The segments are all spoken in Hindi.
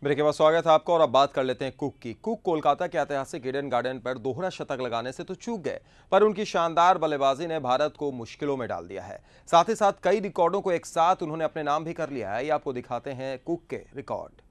ब्रेक के बाद स्वागत है आपका। और अब बात कर लेते हैं कुक की। कुक कोलकाता के ऐतिहासिक ईडन गार्डन पर दोहरा शतक लगाने से तो चूक गए, पर उनकी शानदार बल्लेबाजी ने भारत को मुश्किलों में डाल दिया है। साथ ही साथ कई रिकॉर्डों को एक साथ उन्होंने अपने नाम भी कर लिया है। ये आपको दिखाते हैं कुक के रिकॉर्ड।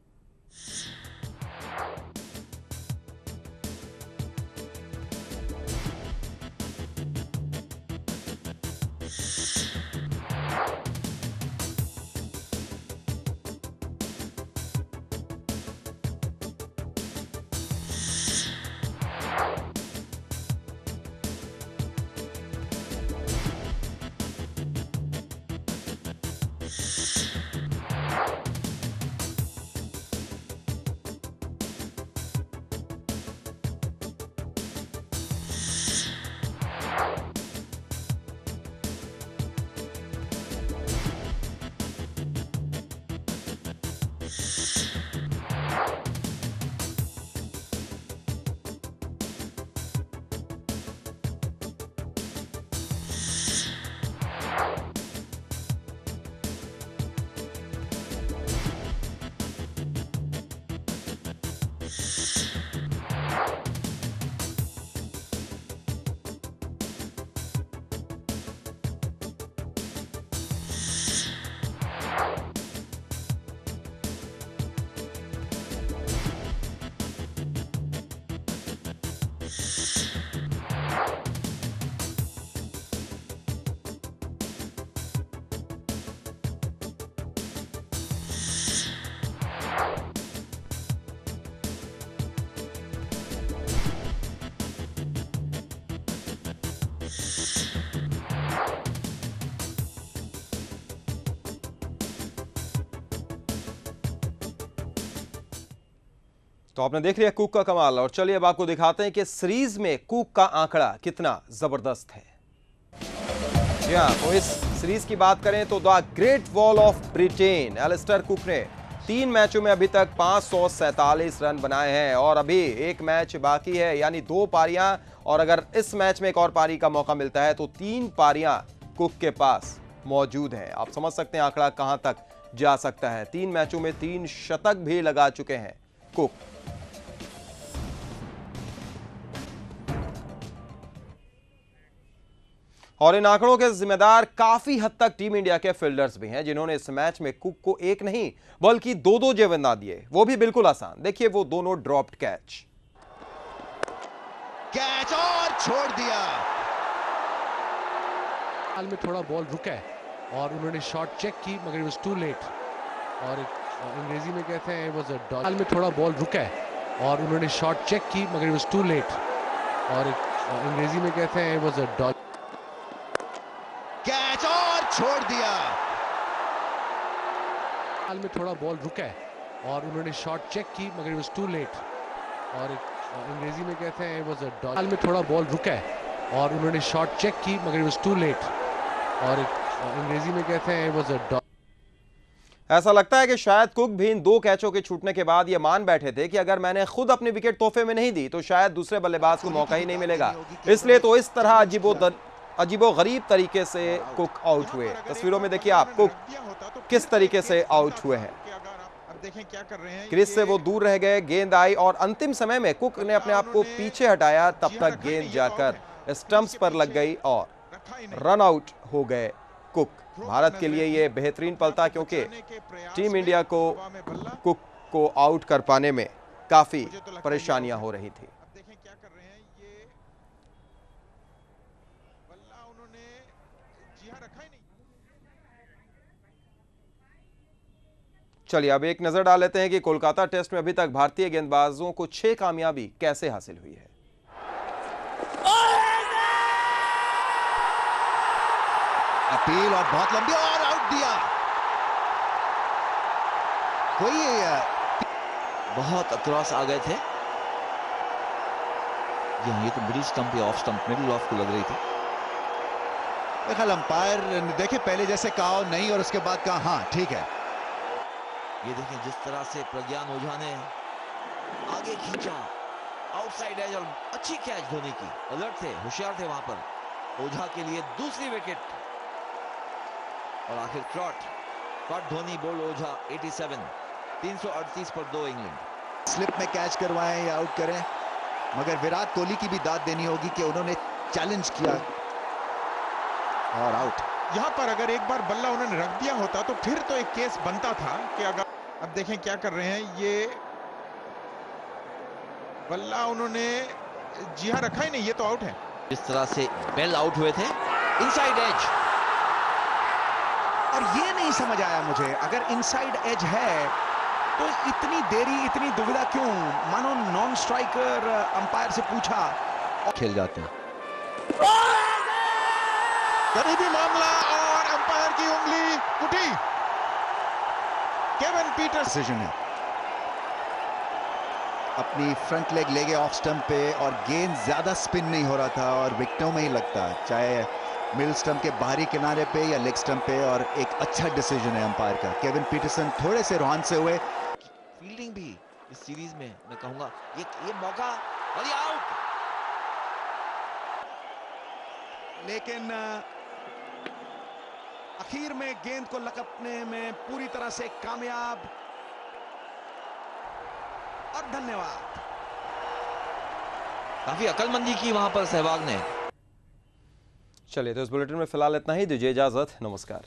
तो आपने देख लिया कुक का कमाल, और चलिए अब आपको दिखाते हैं कि सीरीज में कुक का आंकड़ा कितना जबरदस्त है। जी हाँ, तो इस सीरीज की बात करें तो the great wall of Britain, Alastair Cook ने 3 मैचों में अभी तक 547 रन बनाए हैं और अभी एक मैच बाकी है, यानी 2 पारियां। और अगर इस मैच में एक और पारी का मौका मिलता है तो 3 पारियां कुक के पास मौजूद हैं। आप समझ सकते हैं आंकड़ा कहां तक जा सकता है। 3 मैचों में 3 शतक भी लगा चुके हैं कुक। और इन आंकड़ों के जिम्मेदार काफी हद तक टीम इंडिया के फील्डर्स भी हैं, जिन्होंने इस मैच में कुक को एक नहीं बल्कि 2-2 गेंद दिए, वो भी बिल्कुल आसान। देखिए वो दोनों ड्रॉप्ड कैच और छोड़ दिया। हाल में थोड़ा बॉल रुका है और उन्होंने शॉट चेक की मगर इट वाज टू लेट। और अंग्रेजी में कहते हैं इट वाज अ डॉज। हाल में थोड़ा बॉल रुका है और उन्होंने शॉट चेक की मगर इट वाज टू लेट। और अंग्रेजी में कहते हैं it was a dodge. Catch और छोड़ दिया। हाल में थोड़ा बॉल रुका है और उन्होंने शॉट चेक की मगर इट वाज टू लेट। और अंग्रेजी में कहते हैं इट वाज अ डॉज। हाल में थोड़ा बॉल रुका है और उन्होंने शॉट चेक की मगर इट वाज टू लेट। और अंग्रेजी में कहते हैं इट वाज अ डॉज। ऐसा लगता है कि शायद कुक भी इन 2 कैचों के छूटने के बाद ये मान बैठे थे कि अगर मैंने खुद अपनी विकेट तोहफे में नहीं दी तो शायद दूसरे बल्लेबाज को मौका ही नहीं मिलेगा। इसलिए तो इस तरह अजीबो गरीब तरीके से कुक आउट हुए। तस्वीरों में देखिए आप कुक किस तरीके से आउट हुए हैं। क्रीज से वो दूर रह गए, गेंद आई और अंतिम समय में कुक ने अपने आप को पीछे हटाया, तब तक गेंद जाकर स्टंप्स पर लग गई और रन आउट हो गए कुक। भारत के लिए ये बेहतरीन पल था, क्योंकि टीम इंडिया को कुक को आउट कर पाने में काफी परेशानियां हो रही थी। चलिए अब एक नजर डाल लेते हैं कि कोलकाता टेस्ट में अभी तक भारतीय गेंदबाजों को 6 कामयाबी कैसे हासिल हुई है। अपील और बहुत लंबी और आउट दिया। कोई बहुत क्रॉस आ गए थे। ये तो मिडिल स्टंप या ऑफ स्टंप, मिडिल ऑफ को लग रही थी। देखा अंपायर देखे पहले जैसे कहा नहीं और उसके बाद कहा हाँ ठीक है। ये देखें जिस तरह से प्रज्ञान ओझा ने आगे खींचा, आउटसाइड एज, और अच्छी कैच धोनी की। अलर्ट थे, होशियार थे वहां पर। ओझा के लिए दूसरी विकेट और आखिर ट्रॉट धोनी बोल्ड ओझा 87। 338 पर 2 इंग्लैंड। स्लिप में कैच करवाएं या आउट करें, मगर विराट कोहली की भी दाद देनी होगी कि उन्होंने चैलेंज किया और आउट। यहां पर अगर एक बार बल्ला उन्होंने रख दिया होता तो फिर तो एक केस बनता था कि अगर, अब देखें क्या कर रहे हैं, ये बल्ला उन्होंने जी हां रखा ही नहीं, ये तो आउट है। जिस तरह से बेल आउट हुए थे इनसाइड एज, और ये नहीं समझ आया मुझे, अगर इनसाइड एज है तो इतनी देरी, इतनी दुविधा क्यों? मानो नॉन स्ट्राइकर अंपायर से पूछा, खेल जाते हैं। करीबी मामला और अंपायर की उंगली उठी। केविन पीटर्स डिसीजन है। अपनी फ्रंट लेग ले गए ऑफ स्टंप पे और गेंद ज्यादा स्पिन नहीं हो रहा था और विकेटों में ही लगता, चाहे मिडिल स्टंप के बाहरी किनारे पे या लेग स्टंप पे, और एक अच्छा डिसीजन है अंपायर का। केविन पीटरसन थोड़े से रुहान से हुए। फील्डिंग भी इस सीरीज में मैं कहूंगा ये मौका, और ये आउट। लेकिन आखिर में गेंद को लपकने में पूरी तरह से कामयाब, और धन्यवाद। काफी अकलमंदी की वहां पर सहवाग ने। चलिए, तो इस बुलेटिन में फिलहाल इतना ही। दीजिए इजाजत, नमस्कार।